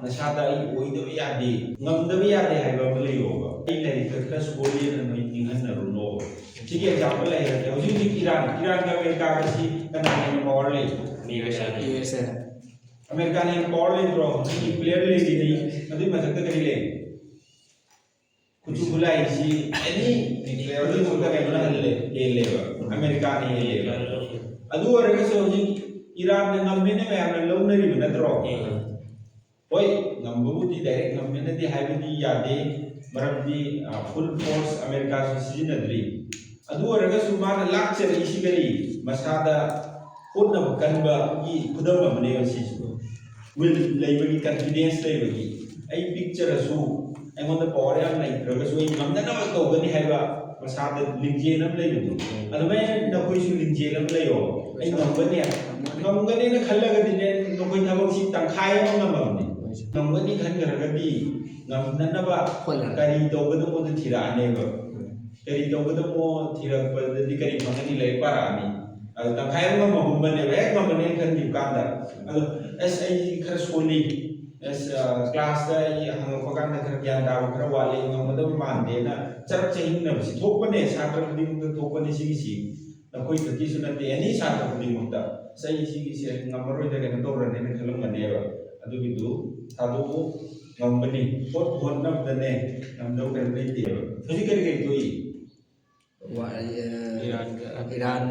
ꯅꯁꯥꯗ ꯑꯩ ꯑꯣꯏꯗꯕ ꯌꯥꯗꯦ ꯉꯝꯗꯕ ꯌꯥꯗꯦ ꯍꯥꯏꯕ ꯑꯃ ꯂꯩꯌꯣꯕ ꯑꯩ ꯂꯥꯏꯔꯤꯛꯇ ꯈꯔ ꯁꯣꯜꯂꯦꯅ ꯅꯣꯏ ꯅꯤꯡꯍꯟꯅꯔꯨꯅꯣꯕ ꯁꯤꯒꯤ ꯑꯦꯛꯖꯥꯝꯄꯜ ꯂꯩꯔꯒꯦ ꯍꯧꯖꯤꯛ ꯍꯧꯖꯤꯛ ꯏꯔꯥꯟꯒ ꯑꯃꯦꯔꯤꯀꯥꯒꯁꯤ ꯀꯅꯥꯅ ꯍꯦꯟꯅ ꯄꯋꯥꯔ ꯂꯩ USA ꯑꯃꯦꯔꯤꯀꯥꯅ ꯍꯦꯟꯅ ꯄꯋꯥꯔ ꯂꯩꯇ꯭ꯔꯣ ꯍꯧꯖꯤꯛꯀꯤ ꯄ꯭ꯂꯦꯌꯔ ꯂꯩꯔꯤꯅꯤ ꯑꯗꯨꯒꯤ ꯃꯊꯛꯇ ꯀꯔꯤ ꯂꯩ ꯈꯨꯠꯁꯨ ꯈꯨꯠꯂꯥꯏꯁꯤ ꯑꯦꯅꯤ ꯈꯨꯗꯤꯡꯃꯛꯇ ꯀꯩꯅꯣꯅ ꯍꯦꯜꯂꯦꯕ ꯑꯃꯦꯔꯤꯀꯥꯅ ꯍꯦꯜꯂꯦꯕ ꯑꯗꯨ ꯑꯣꯏꯔꯒꯁꯨ ꯍꯧꯖꯤꯛ ꯏꯔꯥꯟꯅ ꯉꯝꯃꯦꯅ ꯃꯌꯥꯝꯅ ꯂꯧꯅꯔꯤꯕ ꯅꯠꯇ꯭ꯔꯣ ꯍꯣꯏ ꯉꯝꯕꯕꯨꯗꯤ ꯗꯥꯏꯔꯦꯛ ꯉꯝꯃꯦꯅꯗꯤ ꯍꯥꯏꯕꯗꯤ ꯌꯥꯗꯦ ꯃꯔꯝꯗꯤ ꯐꯨꯜ ꯐꯣꯔꯁ ꯑꯃꯦꯔꯤꯀꯥꯁꯨ ꯁꯤꯖꯤꯟꯅꯗ꯭ꯔꯤ ꯑꯗꯨ ꯑꯣꯏꯔꯒꯁꯨ ꯃꯥꯅ ꯂꯥꯛꯆꯔꯛꯏꯁꯤ ꯀꯔꯤ ꯃꯁꯥꯗ ꯍꯣꯠꯅꯕ ꯀꯟꯕꯒꯤ ꯈꯨꯗꯝ ꯑꯃꯅꯦꯕ ꯁꯤꯁꯨ ꯋꯤꯜ ꯂꯩꯕꯒꯤ ꯀꯟꯐꯤꯗꯦꯟꯁ ꯂꯩꯕꯒꯤ ꯑꯩ ꯄꯤꯛꯆꯔꯁꯨ ꯑꯩꯉꯣꯟꯗ ꯄꯋꯥꯔ ꯌꯥꯝ ꯂꯩꯇ꯭ꯔꯒꯁꯨ ꯑꯩ ꯉꯝꯅꯅꯕ ꯇꯧꯒꯅꯤ ꯍꯥꯏꯕ ꯃꯁꯥꯗ ꯂꯤꯡꯖꯦꯜ ꯑꯃ ꯂꯩꯕꯗꯣ ꯑꯗꯨꯃꯥꯏꯅ ꯅꯈꯣꯏꯁꯨ ꯂꯤꯡꯖꯦꯜ ꯑꯃ ꯂꯩꯌꯣ ꯑꯩ ꯉꯝꯒꯅꯦꯅ ꯈꯜꯂꯒꯗꯤꯅꯦ ꯅꯈꯣꯏ ꯊꯕꯛꯁꯤ ꯇꯪꯈꯥꯏ ꯑꯃ ꯉꯝꯃꯕꯅꯤ ngomgani kan garagadi ngamnanaba kari tawgadamo thiraaneeba kari tawgadamo thirakpadadi kari phangani lai parani adu tangkhai ma magumbane hek mamane kan dikanda adu ai khar soli class da ai hangapakanda khar gyan daw khar wale ngamadam mande na chak chahin na si thokpane satra khuding da thokpane si si na koi thaki sunate ani satra khuding mukta sai si si ngamaroi da kan tawrane na khalam maneba adu bidu tabu ngambani pot pot nam dane namdo kan rete hoji kari kari toi Iran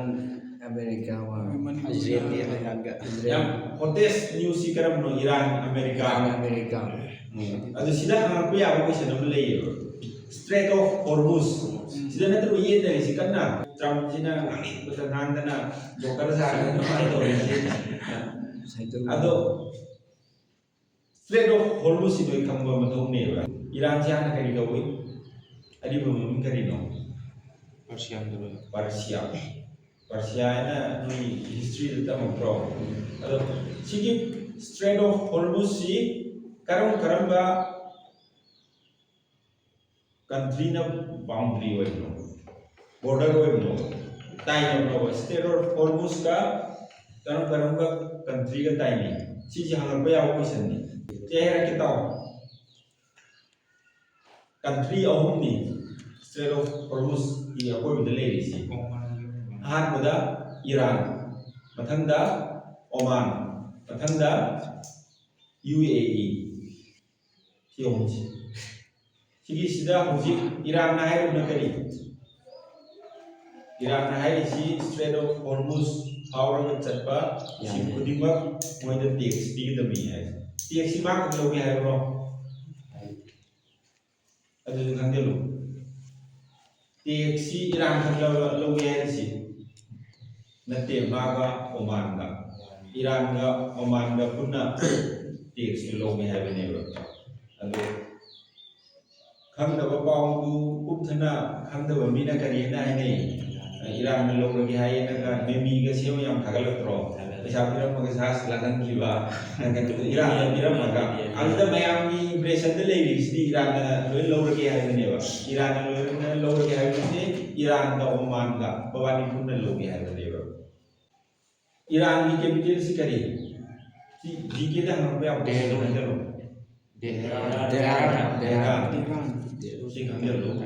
Amerika wa Israel yang hottest news si karam no Iran Amerika adu sida hang ya ba question nam lay Strait of Hormuz sida na tru ye dai si kanna Trump sina butan dana dokar sa na mai do adu Strait of Hormuz itu ikan gua betul nih, Iran siapa kali kau ini? Adi belum kali no. Persia dulu. Persia ini nui history itu mengpro. Aduh, sih Strait of Hormuz sih, karang ba country na boundary way no, border way no, time no. Strait of Hormuz ka karang ba country ka time ni. Sih jangan apa ya aku sini. Kaya kita country ahum ni Strait of Hormuz di ako bidalay si ahan muda Iran mathanda Oman mathanda UAE si ahum si sige sida hujik Iran na hay na kari Iran na hay si Strait of Hormuz awang chatpa si kudimba mo ida tax bigdami ay TXC mark lo hai bro adu kan de lo TXC Iran kan lo hai si nate maga Oman ga Iran ga Oman ga punna TXC lo hai bane bro adu kham da ba paung du upthana kham da ba mina kari na hai nei Iran lo ga hai na ka memi ga seo yam thagal tro Bisa bilang mengesah silakan kiba, Iran bilang maka, anda mayami presiden lagi di Iran lo lagi hari ini pak, Iran lo lagi hari ini, Iran ka Oman ka, bawa ni pun lo lagi hari ini pak. Iran ni capital si kari, di kita hampa apa sih lo nanti lo? Si kangen lo,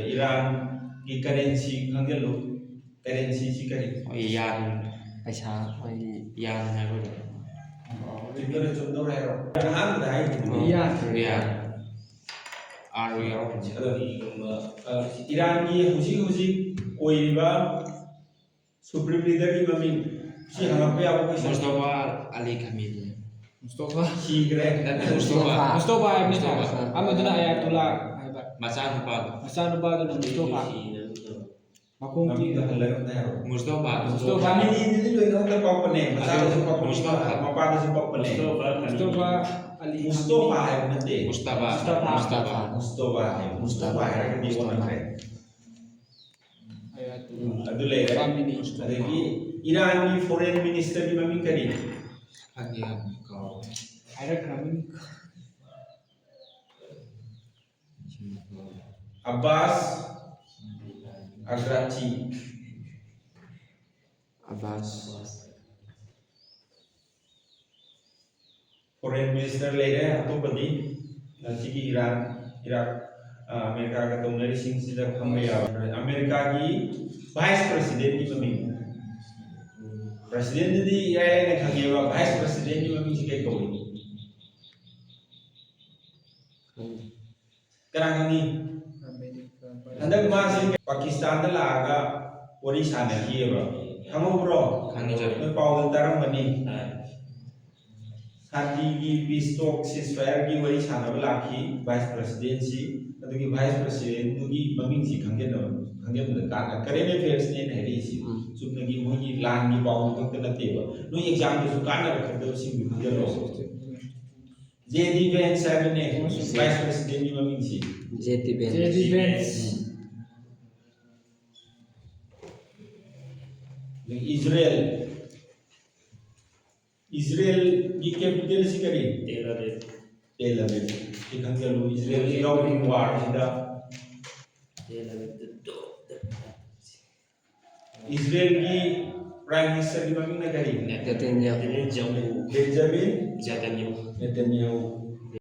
Iran di currency kangen lo, currency si kari. Paisa yang apa tu? Tinggal contoh rero. Jangan dah itu. Riyal. Iran ni husi oiba Supreme Leader ni kami si hangap apa apa sih? Mustafa Ali Kamil. Mustafa. Si Greg. Mustafa ini lah. Ame tu nak Ayatullah. Masan Bag. Masan Bag tu Mustafa. Makung ti Mustafa. Kami ini tu yang kita pakai ni. Masalah sebab Mustafa. Apa sebab ni? Mustafa Ali. Mustafa yang nanti. Mustafa. Mustafa yang di mana ni? Aduh leh. Lagi Iran ni foreign minister ni mami kari. Ada kami. Abbas Agrachi Abbas foreign minister लेरे तो बदी नचिकी Iran Iraq America का Tomari Singh सिदा खम्बे America की vice president की mummy president दी ये ने खगेवा वाइस प्रेसिडेंट की मम्मी से के कोई करांगनी अंदर मासी पाकिस्तान दा लागा ओडिशा ने किएबा खमो ब्रो खानी जब मैं पावल तरम बनी शांति की पीस टॉक सीजफायर की वही सानब लाखी वाइस प्रेसिडेंसी अदुगी वाइस प्रेसिडेंट दुगी ममिंग सी खंगे न काना करेंट अफेयर्स ने हेरी सी सुनगी मोगी लान की पावल तक नतेबा नो एग्जाम दु काना रखदो सिंग खंगे लो जेडी वेंस ने वाइस प्रेसिडेंट की ममिंग सी जेडी बेंस इजराइल की कैपिटल सी करी टेल अवीव की खंगे लो इजराइल की राउंडिंग वार सिदा इजराइल की प्राइम मिनिस्टर की ममिंग ने करी नेतन्याहू बेंजामिन Netanyahu नेतन्याहू